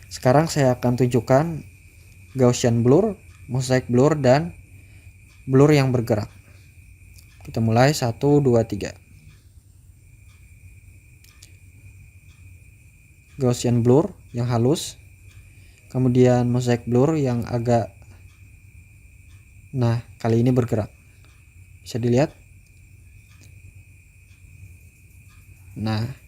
Sekarang saya akan tunjukkan Gaussian blur, mosaic blur, dan blur yang bergerak. Kita mulai 1, 2, 3. Gaussian blur yang halus, kemudian mosaic blur yang agak, nah kali ini bergerak, bisa dilihat. Nah,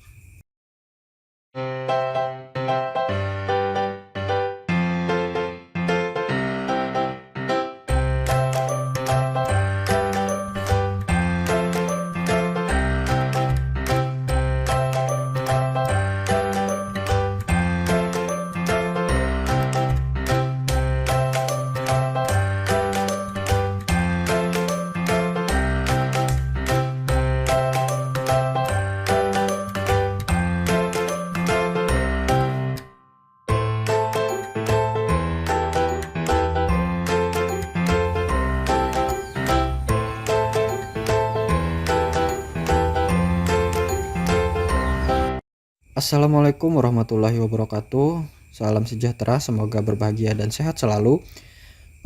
Assalamualaikum warahmatullahi wabarakatuh. Salam sejahtera, semoga berbahagia dan sehat selalu.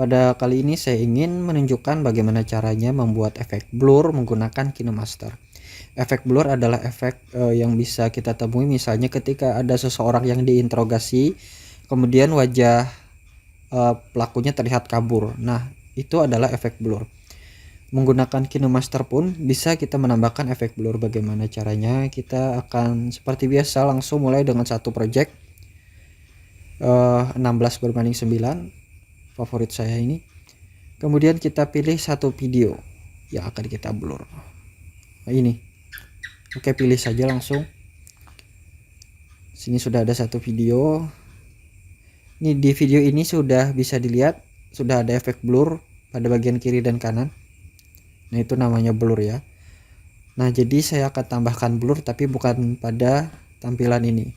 Pada kali ini saya ingin menunjukkan bagaimana caranya membuat efek blur menggunakan KineMaster. Efek blur adalah efek yang bisa kita temui misalnya ketika ada seseorang yang diinterogasi, kemudian wajah pelakunya terlihat kabur. Nah, itu adalah efek blur. Menggunakan KineMaster pun bisa kita menambahkan efek blur. Bagaimana caranya? Kita akan seperti biasa langsung mulai dengan satu project 16:9 favorit saya ini. Kemudian kita pilih satu video yang akan kita blur. Nah, ini. Oke, pilih saja langsung. Sini sudah ada satu video. Ini di video ini sudah bisa dilihat sudah ada efek blur pada bagian kiri dan kanan. Nah, itu namanya blur ya. Nah, jadi saya akan tambahkan blur tapi bukan pada tampilan ini.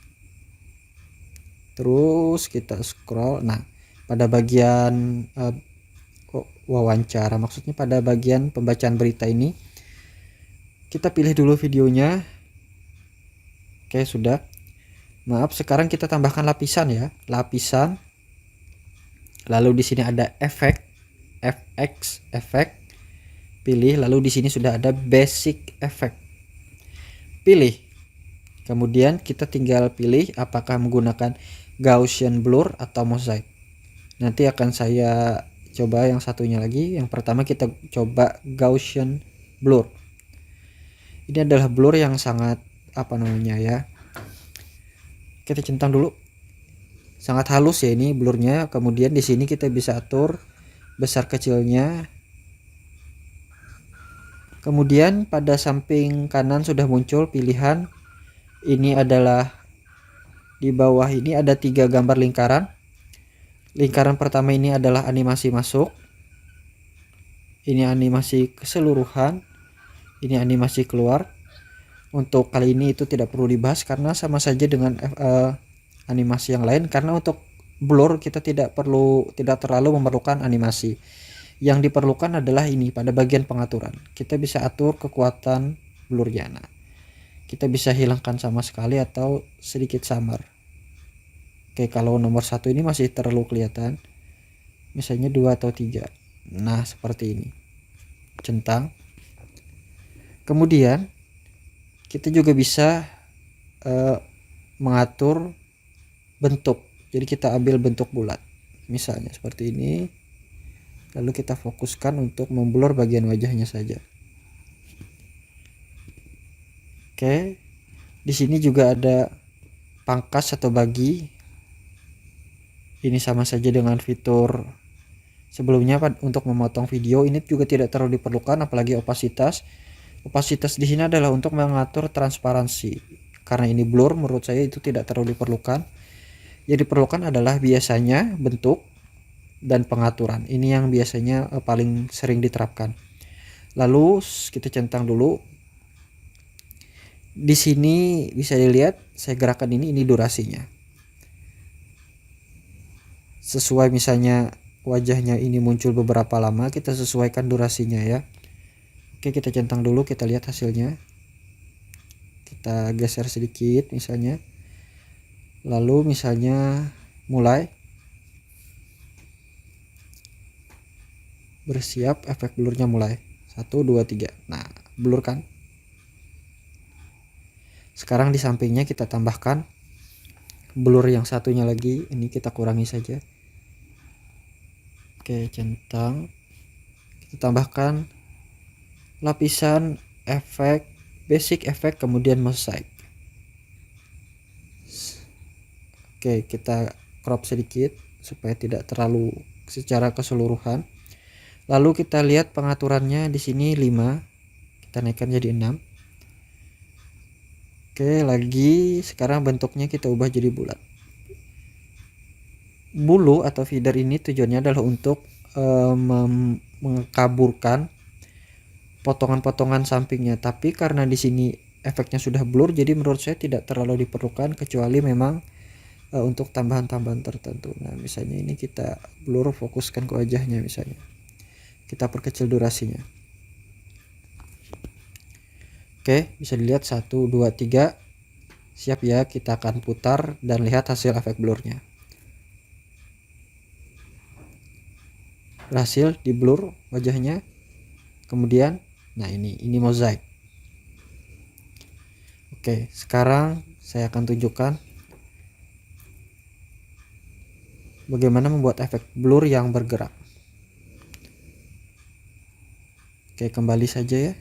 Terus kita scroll. Nah, pada bagian wawancara, maksudnya pada bagian pembacaan berita ini, kita pilih dulu videonya. Oke, sudah. Maaf, sekarang kita tambahkan lapisan ya. Lapisan. Lalu di sini ada efek, FX, efek. Pilih, lalu di sini sudah ada basic effect. Pilih. Kemudian kita tinggal pilih apakah menggunakan Gaussian blur atau mosaic. Nanti akan saya coba yang satunya lagi. Yang pertama kita coba Gaussian blur. Ini adalah blur yang sangat ya. Kita centang dulu. Sangat halus ya ini blurnya. Kemudian di sini kita bisa atur besar kecilnya. Kemudian pada samping kanan sudah muncul pilihan. Ini adalah di bawah ini ada 3 gambar lingkaran. Lingkaran pertama ini adalah animasi masuk. Ini animasi keseluruhan. Ini animasi keluar. Untuk kali ini itu tidak perlu dibahas karena sama saja dengan animasi yang lain. Karena untuk blur kita tidak terlalu memerlukan animasi. Yang diperlukan adalah ini pada bagian pengaturan. Kita bisa atur kekuatan blurnya. Nah, kita bisa hilangkan sama sekali atau sedikit samar. Oke, kalau nomor 1 ini masih terlalu kelihatan. Misalnya 2 atau 3. Nah, seperti ini. Centang. Kemudian kita juga bisa mengatur bentuk. Jadi kita ambil bentuk bulat. Misalnya seperti ini. Lalu kita fokuskan untuk memblur bagian wajahnya saja. Oke. Di sini juga ada pangkas atau bagi. Ini sama saja dengan fitur sebelumnya untuk memotong video. Ini juga tidak terlalu diperlukan, apalagi opasitas. Opasitas di sini adalah untuk mengatur transparansi. Karena ini blur, menurut saya itu tidak terlalu diperlukan. Yang diperlukan adalah biasanya bentuk dan pengaturan. Ini yang biasanya paling sering diterapkan. Lalu kita centang dulu. Di sini bisa dilihat saya gerakan ini durasinya. Sesuai misalnya wajahnya ini muncul beberapa lama, kita sesuaikan durasinya ya. Oke, kita centang dulu, kita lihat hasilnya. Kita geser sedikit misalnya. Lalu misalnya mulai. Bersiap, efek blurnya mulai. 1 2 3. Nah, blur kan? Sekarang di sampingnya kita tambahkan blur yang satunya lagi, ini kita kurangi saja. Oke, centang. Kita tambahkan lapisan efek, basic efek, kemudian mosaic. Oke, kita crop sedikit supaya tidak terlalu secara keseluruhan. Lalu kita lihat pengaturannya di sini 5, kita naikkan jadi 6. Oke, lagi sekarang bentuknya kita ubah jadi bulat. Bulu atau feeder ini tujuannya adalah untuk mengkaburkan potongan-potongan sampingnya, tapi karena di sini efeknya sudah blur, jadi menurut saya tidak terlalu diperlukan kecuali memang untuk tambahan-tambahan tertentu. Nah, misalnya ini kita blur, fokuskan ke wajahnya misalnya. Kita perkecil durasinya. Oke, bisa dilihat 1 2 3. Siap ya, kita akan putar dan lihat hasil efek blurnya. Berhasil di blur wajahnya. Kemudian, nah ini mozaik. Oke, sekarang saya akan tunjukkan bagaimana membuat efek blur yang bergerak. Oke, kembali saja ya.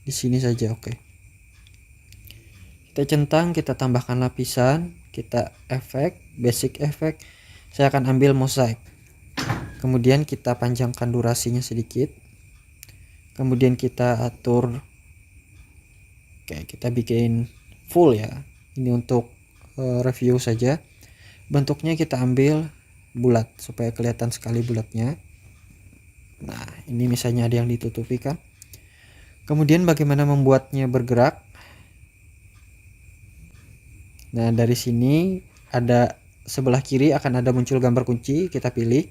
Di sini saja, oke. Kita centang, kita tambahkan lapisan, kita efek, basic efek. Saya akan ambil mozaik. Kemudian kita panjangkan durasinya sedikit. Kemudian kita atur. Oke, kita bikin full ya. Ini untuk review saja. Bentuknya kita ambil bulat supaya kelihatan sekali bulatnya. Nah, ini misalnya ada yang ditutupi kan. Kemudian bagaimana membuatnya bergerak? Nah, dari sini ada sebelah kiri akan ada muncul gambar kunci, kita pilih.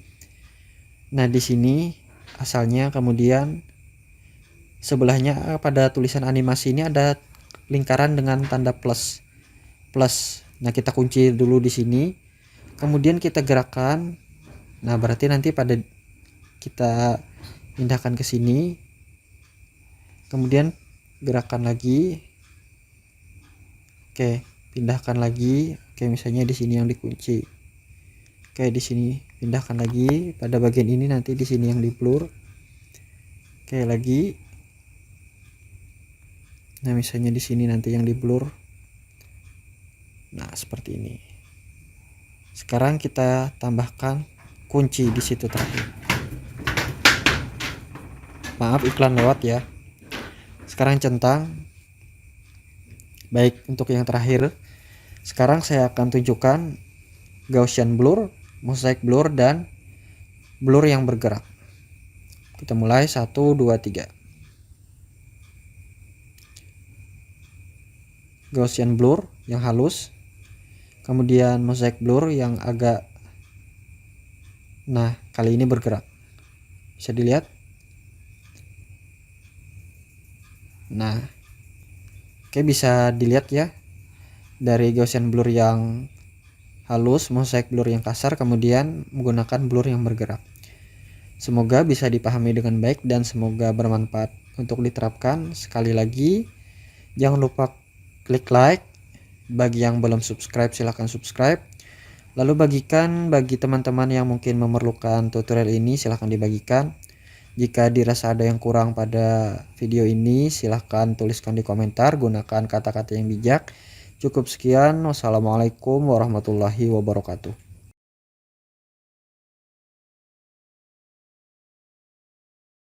Nah, di sini asalnya, kemudian sebelahnya pada tulisan animasi ini ada lingkaran dengan tanda plus. Nah, kita kunci dulu di sini. Kemudian kita gerakkan. Nah, berarti nanti pada kita pindahkan ke sini, kemudian gerakan lagi. Oke, pindahkan lagi. Oke, misalnya di sini yang dikunci. Oke, di sini pindahkan lagi pada bagian ini, nanti di sini yang di blur. Oke, lagi. Nah, misalnya di sini nanti yang di blur. Nah, seperti ini. Sekarang kita tambahkan kunci di situ terakhir. Maaf, iklan lewat ya. Sekarang centang. Baik, untuk yang terakhir, sekarang saya akan tunjukkan Gaussian blur, mosaic blur, dan blur yang bergerak. Kita mulai 1 2 3. Gaussian blur yang halus, kemudian mosaic blur yang agak, nah kali ini bergerak, bisa dilihat. Nah, oke, bisa dilihat ya dari Gaussian blur yang halus, mosaic blur yang kasar, kemudian menggunakan blur yang bergerak. Semoga bisa dipahami dengan baik dan semoga bermanfaat untuk diterapkan. Sekali lagi, jangan lupa klik like. Bagi yang belum subscribe, silahkan subscribe. Lalu bagikan bagi teman-teman yang mungkin memerlukan tutorial ini, silahkan dibagikan. Jika dirasa ada yang kurang pada video ini, silahkan tuliskan di komentar, gunakan kata-kata yang bijak. Cukup sekian. Wassalamualaikum warahmatullahi wabarakatuh.